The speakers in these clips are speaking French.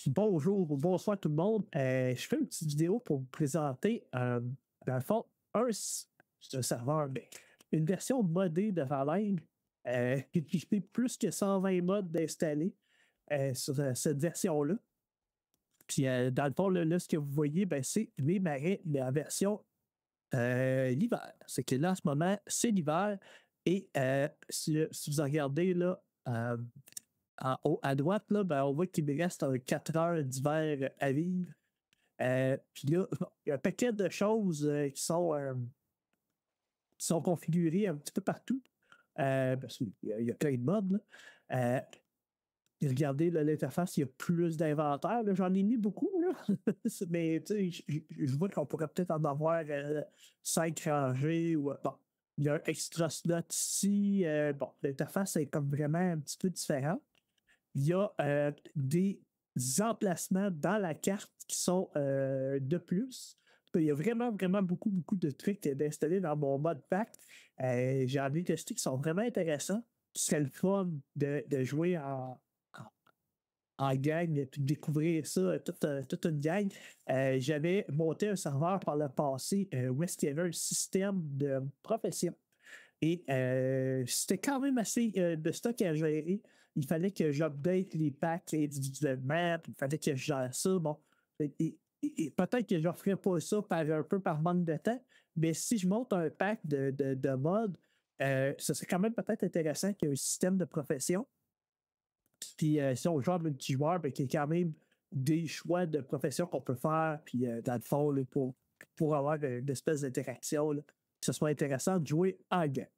Bonjour ou bonsoir tout le monde. Je fais une petite vidéo pour vous présenter, dans le fond, c'est un serveur, mais une version modée de Valheim qui fait plus que 120 mods d'installer sur cette version-là. Puis, dans le fond, là, ce que vous voyez, ben, c'est les marais, mais en version l'hiver. C'est que là, en ce moment, c'est l'hiver. Et si vous regardez là, en haut à droite, là, ben, on voit qu'il me reste 4 heures d'hiver à vivre. Puis là, il y a un paquet de choses qui sont configurées un petit peu partout. Parce qu'il y a plein de modes. Là. Et regardez là, l'interface, il y a plus d'inventaire. Là. J'en ai mis beaucoup, là. Mais tu sais, je vois qu'on pourrait peut-être en avoir 5 rangées. Ou, bon, il y a un extra slot ici. Bon, l'interface est comme vraiment un petit peu différente. Il y a des emplacements dans la carte qui sont de plus. Il y a vraiment, vraiment beaucoup, beaucoup de trucs d'installer dans mon mode pack. J'en ai testé qui sont vraiment intéressants. C'est le fun de jouer en gang et de découvrir ça, toute une gang. J'avais monté un serveur par le passé où est-ce qu'il y avait un système de profession. Et c'était quand même assez de stock à gérer. Il fallait que j'update les packs individuellement. Il fallait que je gère ça. Bon, et peut-être que je ne ferais pas ça un peu par manque de temps, mais si je monte un pack de mods, ce serait quand même peut-être intéressant qu'il y ait un système de profession. Puis si on joue en multijoueur, ben, qu'il y ait quand même des choix de profession qu'on peut faire. Puis dans le fond, là, pour avoir une espèce d'interaction, là, que ce soit intéressant de jouer en game.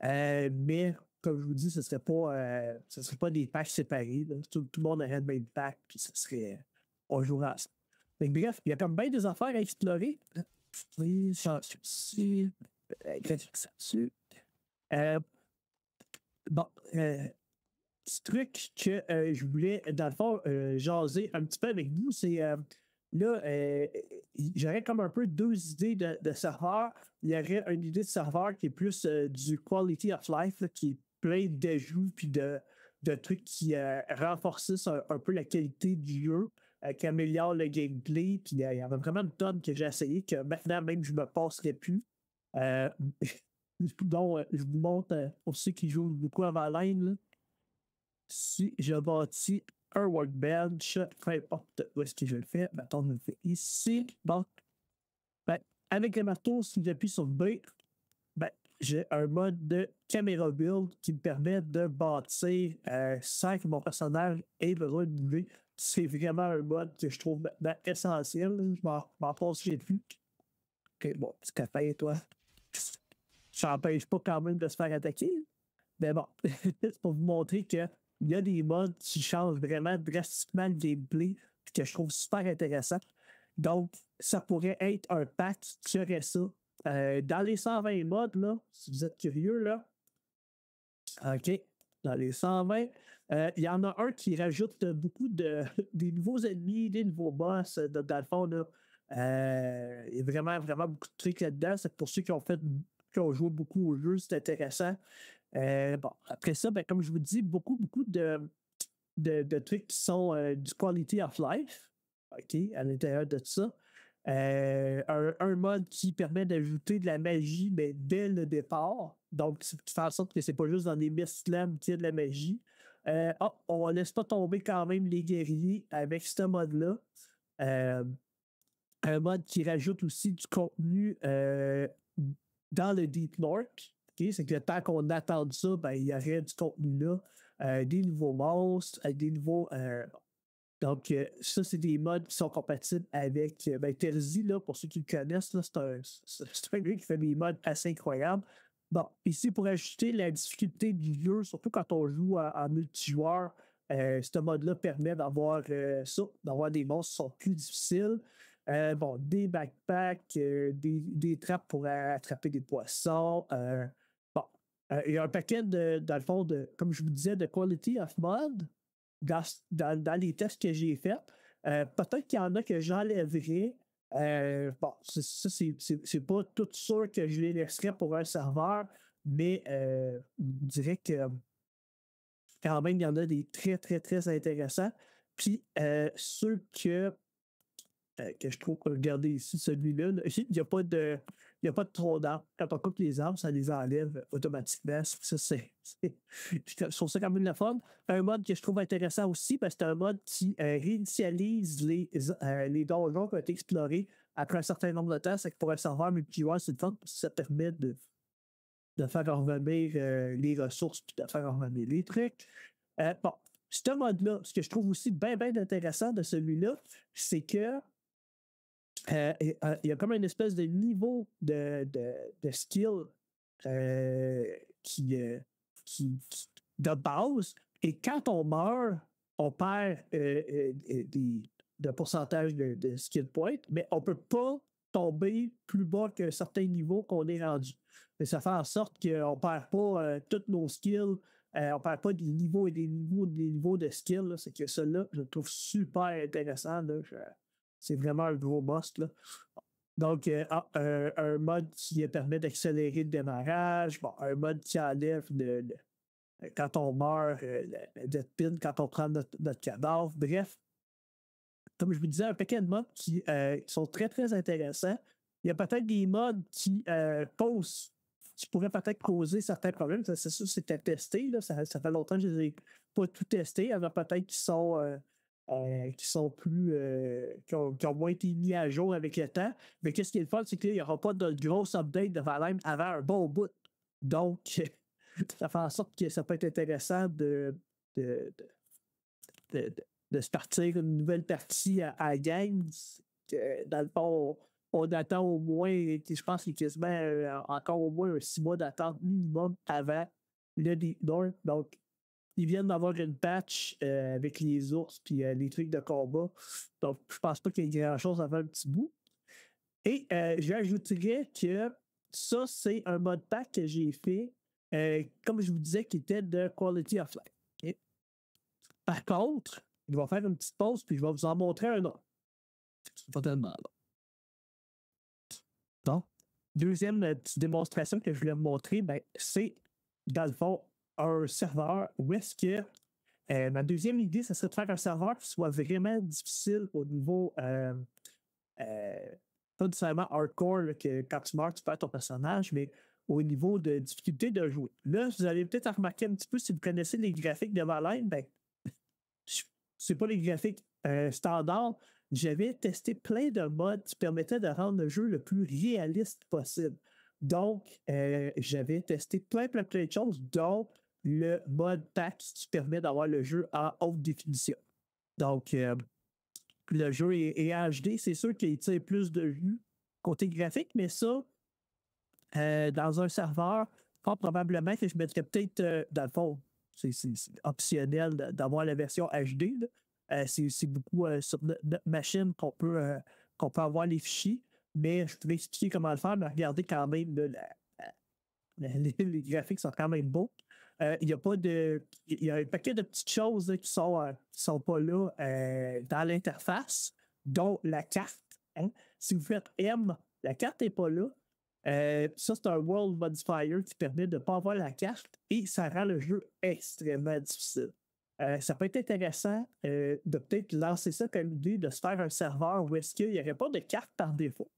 Mais comme je vous dis, ce ne serait pas des packs séparés. Tout le monde aurait le même pack, puis ce serait. On jouera ensemble. Donc, bref, il y a comme bien des affaires à explorer. Oui, changer dessus. Dessus. Bon, petit truc que je voulais, dans le fond, jaser un petit peu avec vous, c'est là, j'aurais comme un peu deux idées de serveur. Il y aurait une idée de serveur qui est plus du quality of life, là, qui est plein d'ajouts puis de trucs qui renforcissent un peu la qualité du jeu, qui améliorent le gameplay. Puis il y avait vraiment une tonne que j'ai essayé que maintenant même je me passerais plus. Donc, je vous montre pour ceux qui jouent beaucoup à Valheim, là. Si je bâtis un workbench, peu importe où est-ce que je le fais, mettons, je le fais ici. Bon, ben, avec le marteau, si j'appuie sur B, ben, j'ai un mode de caméra build qui me permet de bâtir sans que mon personnage ait besoin de bouger. C'est vraiment un mode que je trouve maintenant essentiel. Je m'en passe chez plus. OK, bon, petit café, toi. Ça n'empêche pas quand même de se faire attaquer. Mais bon, c'est pour vous montrer qu'il y a des modes qui changent vraiment drastiquement le gameplay, puis que je trouve super intéressant. Donc, ça pourrait être un pack qui aurait ça. Dans les 120 modes, là, si vous êtes curieux, là, OK, dans les 120, il y en a un qui rajoute beaucoup des nouveaux ennemis, des nouveaux boss. Dans le fond, là, il y a vraiment, vraiment beaucoup de trucs là-dedans. C'est pour ceux qui ont joué beaucoup au jeu, c'est intéressant. Bon, après ça, ben, comme je vous dis, beaucoup, beaucoup de trucs qui sont du quality of life, OK, à l'intérieur de ça. Un mode qui permet d'ajouter de la magie, mais dès le départ. Donc, tu fais en sorte que c'est pas juste dans les Mistlands qu'il y a de la magie. On ne laisse pas tomber quand même les guerriers avec ce mode-là. Un mode qui rajoute aussi du contenu dans le Deep North. Okay? C'est que le temps qu'on attend ça, ben, il y aurait du contenu là, des nouveaux monstres, des nouveaux. Donc, ça, c'est des modes qui sont compatibles avec Terzi, là, pour ceux qui le connaissent, là, c'est un gars qui fait des modes assez incroyables. Bon, ici, pour ajouter la difficulté du jeu, surtout quand on joue en multijoueur, ce mode-là permet d'avoir d'avoir des monstres qui sont plus difficiles. Bon, des backpacks, des trappes pour attraper des poissons. Bon, il y a un paquet dans le fond, comme je vous disais, de quality of mod dans les tests que j'ai faits. Peut-être qu'il y en a que j'enlèverais. Bon, ça, c'est pas tout sûr que je les laisserais pour un serveur, mais je dirais que quand même, il y en a des très, très, très intéressants. Puis ceux que je trouve, regardez ici, celui-là, là, ici, il n'y a pas de tronc d'arbre. Quand on coupe les arbres, ça les enlève automatiquement. Ça, je trouve ça quand même le fun. Un mode que je trouve intéressant aussi, parce que c'est un mode qui réinitialise les donjons qui ont été explorés après un certain nombre de temps. C'est que pour un serveur multijoueur, c'est le fun, parce que ça permet de faire revenir les ressources puis de faire revenir les trucs. Bon, ce mode-là, ce que je trouve aussi bien intéressant de celui-là, c'est que il y a comme une espèce de niveau de skill qui, de base. Et quand on meurt, on perd de pourcentage de skill points, mais on ne peut pas tomber plus bas qu'un certain niveau qu'on est rendu. Mais ça fait en sorte qu'on ne perd pas tous nos skills, on ne perd pas des niveaux et des niveaux de skills. C'est que ça, là, je le trouve super intéressant. Là. C'est vraiment un gros must. Là. Donc, un mode qui permet d'accélérer le démarrage, bon, un mode qui enlève quand on meurt, le death pin, quand on prend notre cadavre. Bref, comme je vous disais, un paquet de modes qui sont très intéressants. Il y a peut-être des modes qui pourraient peut-être causer certains problèmes. C'est sûr, c'était testé. Là. Ça fait longtemps que je ne les ai pas tout testés. Il y en a peut-être qui sont plus. Qui ont moins été mis à jour avec le temps. Mais qu'est-ce qui est le fun, c'est qu'il n'y aura pas de grosse update de Valheim avant un bon bout. Donc, ça fait en sorte que ça peut être intéressant de se partir une nouvelle partie à Games. Dans le fond, on attend au moins, je pense qu'il y a quasiment encore au moins 6 mois d'attente minimum avant le Deep North. Donc, ils viennent d'avoir une patch avec les ours puis les trucs de combat. Donc, je pense pas qu'il y ait grand-chose à faire un petit bout. Et j'ajouterais que ça, c'est un mode pack que j'ai fait, comme je vous disais, qui était de Quality of Life. Okay? Par contre, je vais faire une petite pause puis je vais vous en montrer un autre. C'est pas tellement là. Donc, deuxième petite démonstration que je voulais vous montrer, ben, c'est, dans le fond, un serveur où est-ce que ma deuxième idée, ce serait de faire un serveur qui soit vraiment difficile au niveau pas nécessairement hardcore, là, que quand tu meurs, tu perds ton personnage, mais au niveau de difficulté de jouer. Là, vous allez peut-être remarquer un petit peu, si vous connaissez les graphiques de Valheim, ben, c'est pas les graphiques standards. J'avais testé plein de modes qui permettaient de rendre le jeu le plus réaliste possible. Donc, j'avais testé plein de choses, dont le mode pack qui permet d'avoir le jeu en haute définition. Donc, le jeu est HD, c'est sûr qu'il tire plus de vue côté graphique, mais ça, dans un serveur, fort probablement que je mettrais peut-être, dans le fond, c'est optionnel d'avoir la version HD. C'est beaucoup sur notre machine qu'on peut avoir les fichiers, mais je peux expliquer comment le faire, mais regardez quand même, les graphiques sont quand même beaux. Il y a pas de. Il y a un paquet de petites choses là, qui sont pas là dans l'interface, dont la carte. Hein. Si vous faites M, la carte n'est pas là. Ça, c'est un World Modifier qui permet de ne pas avoir la carte et ça rend le jeu extrêmement difficile. Ça peut être intéressant de peut-être lancer ça comme idée de se faire un serveur où est-ce qu'il n'y aurait pas de carte par défaut.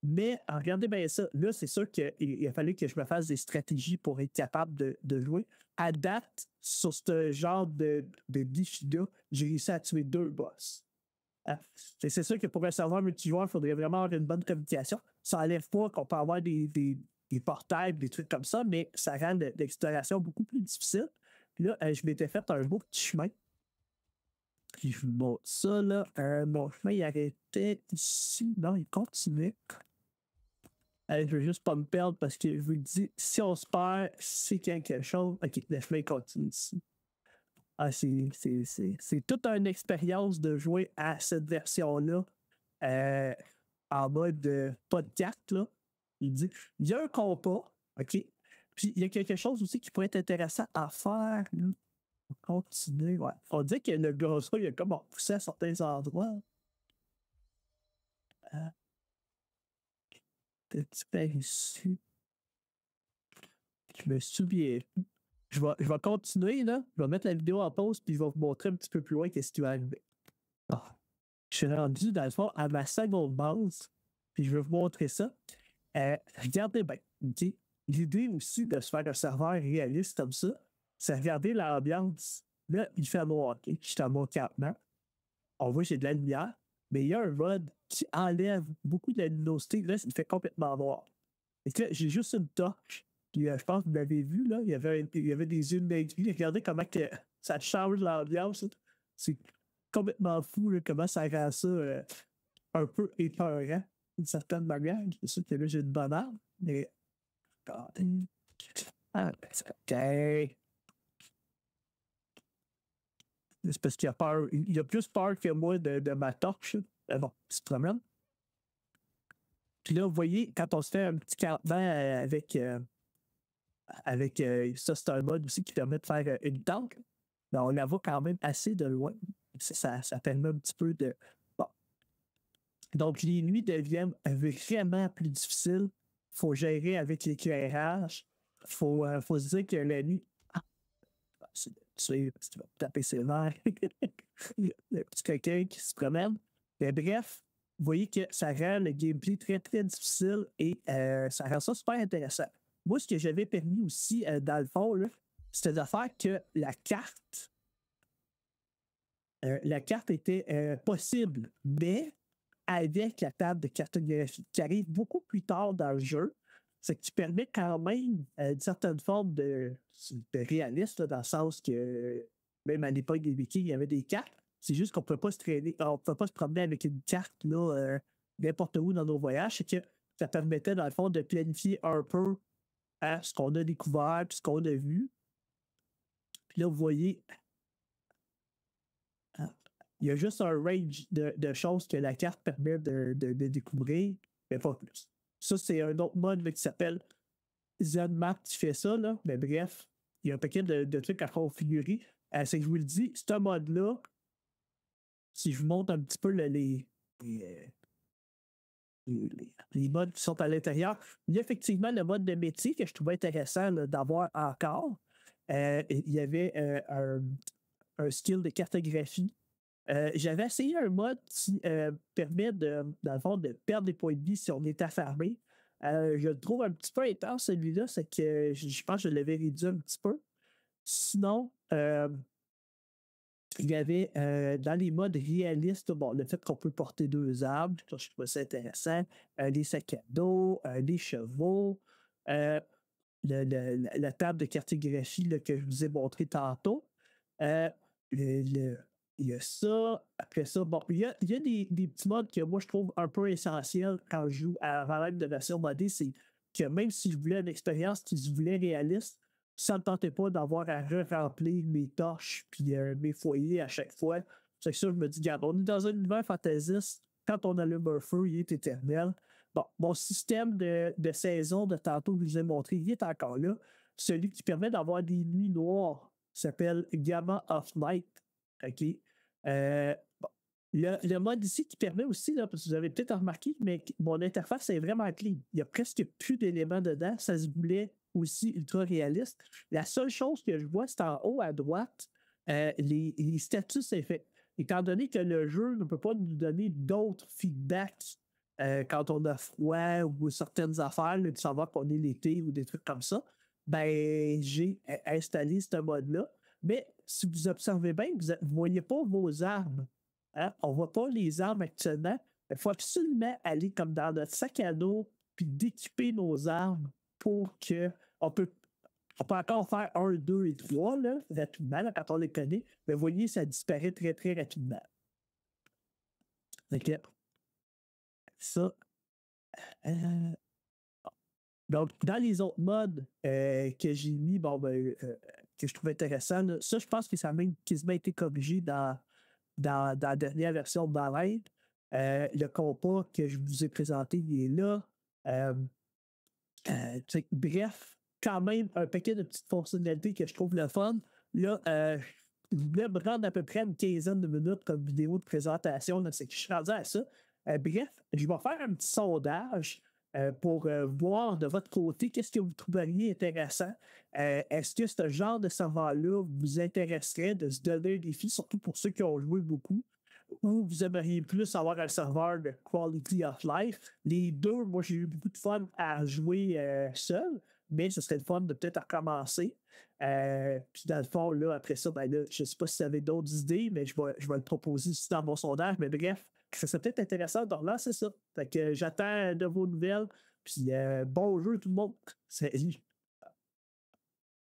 Mais regardez bien ça. Là, c'est sûr qu'il a fallu que je me fasse des stratégies pour être capable de jouer. À date, sur ce genre de défi-là, j'ai réussi à tuer 2 boss. C'est sûr que pour un serveur multijoueur, il faudrait vraiment avoir une bonne communication. Ça n'enlève pas qu'on peut avoir des portails, des trucs comme ça, mais ça rend l'exploration beaucoup plus difficile. Puis là, je m'étais fait un beau petit chemin. Puis je vous montre ça, là. Mon chemin, il arrêtait ici. Non, il continuait. Je veux juste pas me perdre parce que je vous le dis, si on se perd, c'est quelque chose. Ok, le chemin continue ici. C'est toute une expérience de jouer à cette version-là en mode pas de carte. Là. Il y a un compas, ok? Puis il y a quelque chose aussi qui pourrait être intéressant à faire. Là. Continuer, ouais. On dit que le gazon, il a comme repoussé à certains endroits. Petit par ici. Je me souviens. je vais continuer, là. Je vais mettre la vidéo en pause, puis je vais vous montrer un petit peu plus loin qu'est-ce qui va arriver. Ah. Je suis rendu, dans le fond, à ma seconde base, puis je vais vous montrer ça. Regardez bien, OK? L'idée aussi de se faire un serveur réaliste comme ça, c'est regarder l'ambiance. Là, il fait noir, OK? Je suis à mon campement. On voit que j'ai de la lumière, mais il y a un mode qui enlève beaucoup de la luminosité. Là, ça me fait complètement noir. Et là, j'ai juste une torche. Puis, je pense que vous l'avez vu, là, il y avait des yeux de vie. Regardez comment que ça change l'ambiance. Là. C'est complètement fou là, comment ça rend ça un peu épeurant d'une certaine manière. C'est sûr que là, j'ai une bonne arme, mais. Regardez. Ah, ben, c'est OK. C'est parce qu'il a peur. Il a plus peur que moi de ma torche. Mais bon, il se promène. Puis là, vous voyez, quand on se fait un petit campement avec ça, c'est un mode aussi qui permet de faire une tente. Mais on la voit quand même assez de loin. Ça permet un petit peu de. Bon. Donc, les nuits deviennent vraiment plus difficiles. Il faut gérer avec l'éclairage. Il faut se dire que la nuit. Ah, tu vas taper ses verres. Le petit coquin qui se promène. Mais bref, vous voyez que ça rend le gameplay très, très difficile et ça rend ça super intéressant. Moi, ce que j'avais permis aussi, dans le fond, c'était de faire que la carte était possible, mais avec la table de cartographie qui arrive beaucoup plus tard dans le jeu, c'est que tu permets quand même une certaine forme de réalisme, là, dans le sens que même à l'époque des Vikings, il y avait des cartes. C'est juste qu'on ne peut pas se traîner, on ne peut pas se promener avec une carte là, n'importe où dans nos voyages. C'est que ça permettait, dans le fond, de planifier un peu ce qu'on a découvert, puis ce qu'on a vu. Puis là, vous voyez, il y a juste un range de choses que la carte permet de découvrir, mais pas plus. Ça, c'est un autre mode là, qui s'appelle ZenMap qui fait ça, là. Mais bref, il y a un paquet de trucs à configurer. C'est que je vous le dis, ce mode-là, si je vous montre un petit peu les modes qui sont à l'intérieur, il y a effectivement le mode de métier que je trouvais intéressant là, d'avoir encore. Il y avait un skill de cartographie. J'avais essayé un mode qui permet, dans le fond, de perdre des points de vie si on est affamé. Je le trouve un petit peu intense, celui-là. C'est que je pense que je l'avais réduit un petit peu. Sinon, il y avait dans les modes réalistes, bon, le fait qu'on peut porter 2 armes, je trouve ça intéressant. Les sacs à dos, les chevaux, la table de cartographie là, que je vous ai montré tantôt. Il y a ça. Après ça, bon, il y a des petits modes que moi je trouve un peu essentiels quand je joue à Valheim de version modée, c'est que même si je voulais une expérience qui se voulait réaliste, ça ne me tentait pas d'avoir à remplir mes torches puis mes foyers à chaque fois. C'est que ça, je me dis, regarde, on est dans un univers fantaisiste. Quand on allume un feu, il est éternel. Bon, mon système de saison de tantôt que je vous ai montré, il est encore là. Celui qui permet d'avoir des nuits noires s'appelle Gamma of Night. OK? Bon. Le mode ici qui permet aussi, là, parce que vous avez peut-être remarqué, mais mon interface est vraiment clean. Il n'y a presque plus d'éléments dedans. Ça se voulait aussi ultra réaliste. La seule chose que je vois, c'est en haut à droite, les statuts effets. Étant donné que le jeu ne peut pas nous donner d'autres feedbacks quand on a froid ou certaines affaires, là, de savoir qu'on est l'été ou des trucs comme ça, ben j'ai installé ce mode-là. Mais si vous observez bien, vous ne voyez pas vos armes. Hein? On ne voit pas les armes actuellement. Il faut absolument aller comme dans notre sac à dos puis d'équiper nos armes pour que on peut encore faire 1, 2 et 3 là, rapidement là, quand on les connaît. Mais vous voyez, ça disparaît très, très rapidement. Donc, ça. Donc, dans les autres modes que j'ai mis, bon, que je trouve intéressant, là, ça, je pense que ça a même quasiment été corrigé dans la dernière version de Valheim. Le compas que je vous ai présenté, il est là. Bref, quand même, un paquet de petites fonctionnalités que je trouve le fun. Là, je voulais me rendre à peu près une quinzaine de minutes comme vidéo de présentation. C'est que je suis rendu à ça. Bref, je vais faire un petit sondage pour voir de votre côté qu'est-ce que vous trouveriez intéressant. Est-ce que ce genre de serveur-là vous intéresserait de se donner un défi, surtout pour ceux qui ont joué beaucoup, ou vous aimeriez plus avoir un serveur de quality of life? Les deux, moi j'ai eu beaucoup de fun à jouer seul, mais ce serait le fun de peut-être recommencer. Puis dans le fond, là, après ça, ben là, je ne sais pas si vous avez d'autres idées, mais je vais le proposer aussi dans mon sondage. Mais bref, ça serait peut-être intéressant de relancer ça. Fait que j'attends de vos nouvelles. Puis bon jeu tout le monde. Salut.